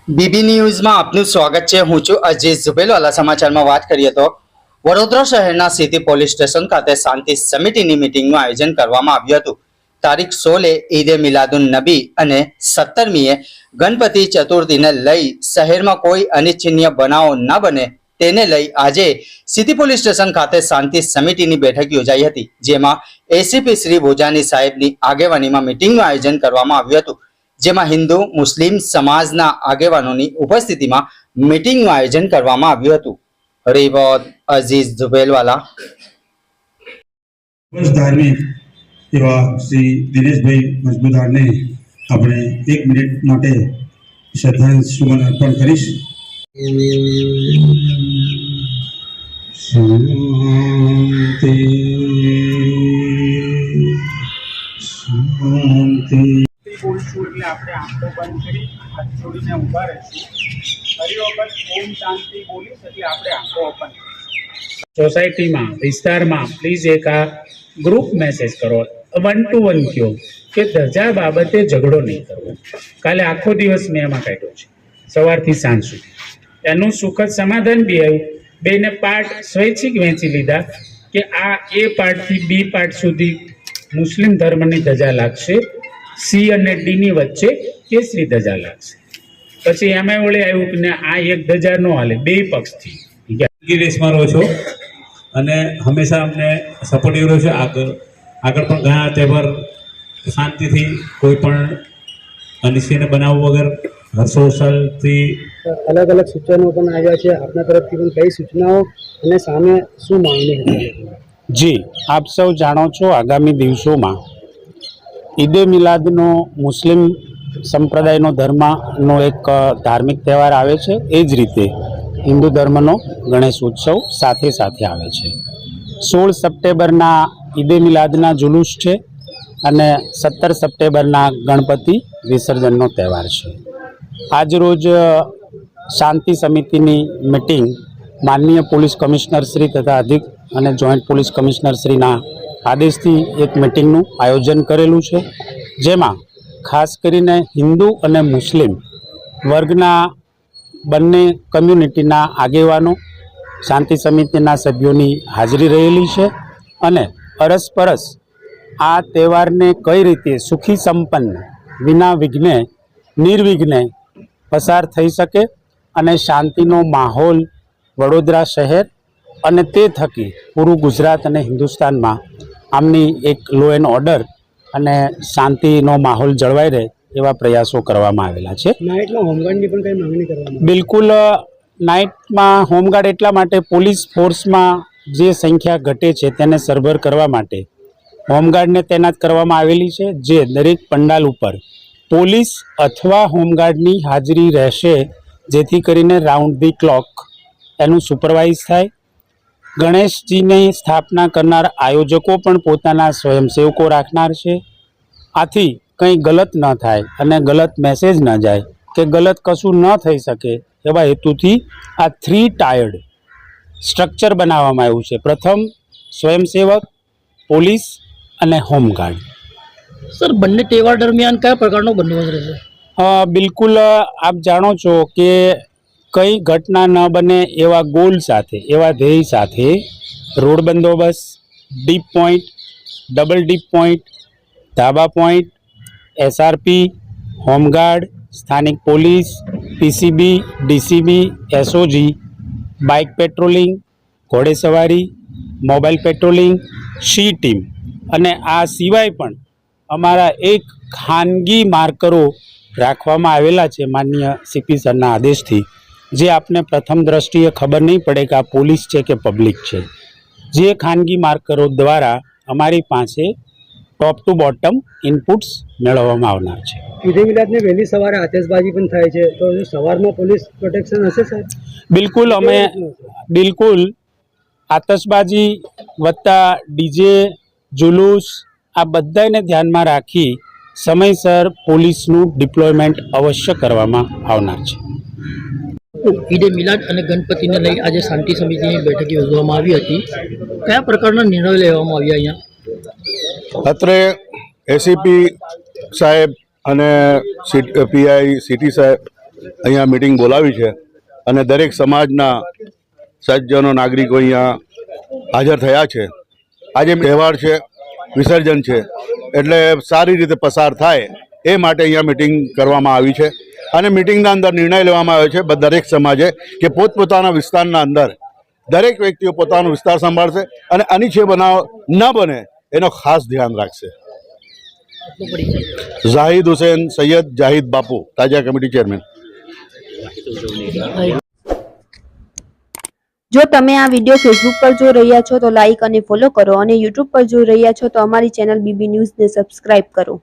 BB ન્યૂઝમાં આપનું સ્વાગત છે। હું છું અજીત ઝુબેલવાલા। સમાચારમાં વાત કરીએ તો વડોદરા શહેરના સિટી પોલીસ સ્ટેશન ખાતે શાંતિ સમિતિની મીટિંગનું આયોજન કરવામાં આવ્યું હતું। તારીખ 16 ઈદે મિલાદુન નબી અને 17મીએ ગણપતિ ચતુર્થીને લઈ શહેરમાં કોઈ અનિચ્છનીય બનાવો ન બને તેને લઈ આજે સિટી પોલીસ સ્ટેશન ખાતે શાંતિ સમિતિની બેઠક યોજાઈ હતી, જેમાં એસીપી શ્રી ભોજાની સાહેબની આગેવાનીમાં મીટિંગનું આયોજન કરવામાં આવ્યું હતું, જેમાં હિન્દુ મુસ્લિમ સમાજના આગેવાનોની ઉપસ્થિતિમાં મીટિંગનું આયોજન કરવામાં આવ્યું હતું। રિપોર્ટ અઝીઝ ઝુબેલવાલા। ધાર્મિક એવા શ્રી દિનેશભાઈ મજમુદારને આપણે 1 મિનિટ માટે શ્રદ્ધાંજલિ અર્પણ કરીશ। શાંતિ શાંતિ બોલશું એટલે આપણે આંખો બંધ કરી હાથ જોડીને ઊભા રહીશું। ફરી વખત ઓમ શાંતિ બોલીશ એટલે આપણે આંખો ઓપન કરીશું। સોસાયટીમાં વિસ્તારમાં પ્લીઝ એક આ ગ્રુપ મેસેજ કરો, 1 to 1 કહો કે ધજા બાબતે ઝઘડો નહીં કરવો। કાલે આખો દિવસ મેં એમાં કાઢ્યો છે, સવારથી સાંજ સુધી। એનું સુખદ સમાધાન બી આવ્યું। બેને પાર્ટ સ્વૈચ્છિક વહેંચી લીધા કે આ એ પાર્ટથી બી પાર્ટ સુધી મુસ્લિમ ધર્મની ધજા લાગશે, સી અને ડી ની વચ્ચે કેસરી ધજા લાગશે। પછી એમાં વળી આવ્યું કે આ એક ધજા ન હાલે, બે પક્ષથી દેશમાં રહો છો અને હંમેશા અમને સપોર્ટિવ રહ્યો છો। આગળ પણ ઘણા તહેવાર શાંતિથી કોઈ પણ અનિશ્ચયને બનાવ વગર હર્ષોલ્લાસથી અલગ અલગ સૂચનો પણ આવ્યા છે આપના તરફથી પણ કઈ સૂચનાઓ અને સામે શું માંગણી હતી? જી, આપ સૌ જાણો છો આગામી દિવસોમાં ઈદે મિલાદનો મુસ્લિમ સંપ્રદાયનો ધર્મનો એક ધાર્મિક તહેવાર આવે છે। એ જ રીતે હિન્દુ ધર્મનો ગણેશ ઉત્સવ સાથે સાથે આવે છે। 16 સપ્ટેમ્બરના ઈદે મિલાદના જુલુસ છે અને 17 સપ્ટેમ્બરના ગણપતિ વિસર્જનનો તહેવાર છે। આજરોજ શાંતિ સમિતિની મિટિંગ માનનીય પોલીસ કમિશનર શ્રી તથા અધિક અને જોઈન્ટ પોલીસ કમિશનર શ્રીના આદેશથી એક મિટિંગનું આયોજન કરેલું છે, જેમાં ખાસ કરીને હિન્દુ અને મુસ્લિમ વર્ગના બંને કમ્યુનિટીના આગેવાનો શાંતિ સમિતિના સભ્યોની હાજરી રહેલી છે અને અરસપરસ આ તહેવારને કઈ રીતે સુખી સંપન્ન વિના વિઘ્ને નિર્વિઘ્ને પસાર થઈ શકે અને શાંતિનો માહોલ વડોદરા શહેર અને તે થકી પૂરું ગુજરાત અને હિન્દુસ્તાનમાં આમની એક લો એન્ડ ઓર્ડર અને શાંતિનો માહોલ જળવાઈ રહે એવા પ્રયાસો કરવામાં આવેલા છે। નાઇટમાં હોમગાર્ડની પણ કઈ માંગણી કરવામાં? બિલકુલ, નાઇટમાં હોમગાર્ડ એટલા માટે પોલીસ ફોર્સમાં જે સંખ્યા ઘટે છે તેને સરભર કરવા માટે હોમગાર્ડને તૈનાત કરવામાં આવેલી છે, જે દરેક પંડાલ ઉપર પોલીસ અથવા હોમગાર્ડની હાજરી રહેશે, જેથી કરીને રાઉન્ડ ધી ક્લોક એનું સુપરવાઇઝ થાય। ગણેશજીની સ્થાપના કરનાર આયોજકો પણ પોતાના સ્વયંસેવકો રાખનાર છે। આથી કંઈ ગલત ન થાય અને ગલત મેસેજ ન જાય કે ગલત કશું ન થઈ શકે એવા હેતુથી આ 3 ટાયર્ડ સ્ટ્રક્ચર બનાવવામાં આવ્યું છે। પ્રથમ સ્વયંસેવક, પોલીસ અને હોમગાર્ડ। સર, બંને તહેવાર દરમિયાન કયા પ્રકારનો બંદોબસ્ત રહેશે? બિલકુલ, આપ જાણો છો કે કંઈ ઘટના ન બને એવા ગોલ સાથે, એવા ધ્યેય સાથે રોડ બંદોબસ્ત, deep point, double deep point, ધાબા પોઈન્ટ, એસઆરપી, હોમગાર્ડ, સ્થાનિક police, PCB, DCB, SOG, bike patrolling, ઘોડેસવારી, મોબાઈલ પેટ્રોલિંગ, સી ટીમ અને આ સિવાય પણ અમારા એક ખાનગી માર્કરો રાખવામાં આવેલા છે માનનીય સીપી સરના આદેશથી, જે આપને પ્રથમ દ્રષ્ટિએ ખબર નહીં પડે કે આ પોલીસ છે કે પબ્લિક છે। જે ખાનગી માર્કરો દ્વારા અમારી પાસે ટોપ ટુ બોટમ ઇનપુટ્સ મેળવવામાં આવનાર છે। ઈદે મિલાદને વહેલી સવારે આતશબાજી પણ થાય છે, તો સવારમાં પોલીસ પ્રોટેક્શન હશે સાહેબ? બિલકુલ આતશબાજી વત્તા ડીજે, જુલુસ આ બધાને ધ્યાનમાં રાખી સમયસર પોલીસનું ડિપ્લોયમેન્ટ અવશ્ય કરવામાં આવનાર છે। ઈદે મિલાદ અને ગણપતિને લઈ આજે શાંતિ સમિતિની બેઠક યોજવામાં આવી હતી, કયા પ્રકારના નિર્ણયો લેવામાં આવ્યા અહીંયા? અત્રે એસીપી સાહેબ અને પીઆઈ સિટી સાહેબ અહીંયા મિટિંગ બોલાવી છે અને દરેક સમાજના સજ્જનો નાગરિકો અહીંયા હાજર થયા છે. આજે તહેવાર છે, વિસર્જન છે, એટલે સારી રીતે પસાર થાય એ માટે અહીંયા મિટિંગ કરવામાં આવી છે અને મિટિંગના અંદર નિર્ણય લેવામાં આવ્યો છે દરેક સમાજે કે પોતપોતાના વિસ્તારના અંદર દરેક વ્યક્તિઓ પોતાનો વિસ્તાર સંભાળશે અને અનિચ્છનીય બનાવ ન બને એનો ખાસ ધ્યાન રાખશે. આપનો પરિચય. ઝાહિદ હુસેન સૈયદ જાહિદ બાપુ, તાજા કમિટી ચેરમેન. જો તમે આ વિડીયો ફેસબુક પર જોઈ રહ્યા છો તો લાઈક અને ફોલો કરો અને યુટ્યુબ પર જોઈ રહ્યા છો તો અમારી ચેનલ બીબી ન્યૂઝને સબસ્ક્રાઇબ કરો.